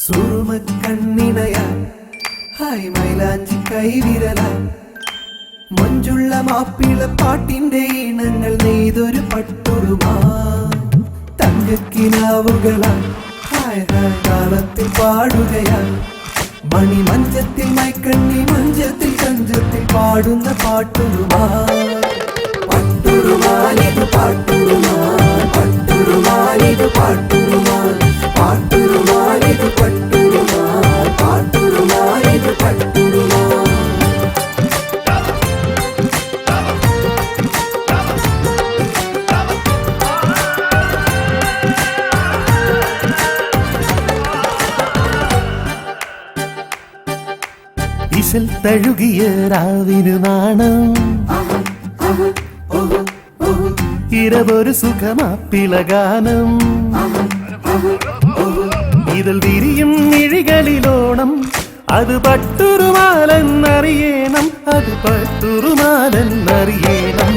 സുറുമക്കണ്ണിണയാ hi മൈലാഞ്ചി കൈവിരലാ മഞ്ചുള്ള മാപ്പിളപ്പാട്ടിന്റെ ഈണങ്ങൾ നെയ്തൊരു പട്ടുറുമാ തങ്കക്കിനാവുകളാ hi hi താളത്തിൽ പാടുകയാ മണിമഞ്ചത്തിൽ മൈക്കണ്ണി മഞ്ചത്തിൽ കഞ്ചത്തിൽ പാടുന്ന പാട്ടുറുമാ പട്ടുറുമാലിത് പാട്ടുറുമാ പട്ടുറുമാലിത് പാട്ടുറുമാ പാട്ടുറുമാലിത് പട്ടുറുമാ പാട്ടുറുമാലിത് പട്ടുറുമാ ഇശൽ തഴുകിയ രാവിനു നാണം ഇരവൊരു സുഖമാപ്പിളഗാനം ഇതിൽ വിരിയും മിഴികളിലോണം അത് പട്ടുറുമാലെന്നറിയണം അത് പട്ടുറുമാലെന്നറിയണം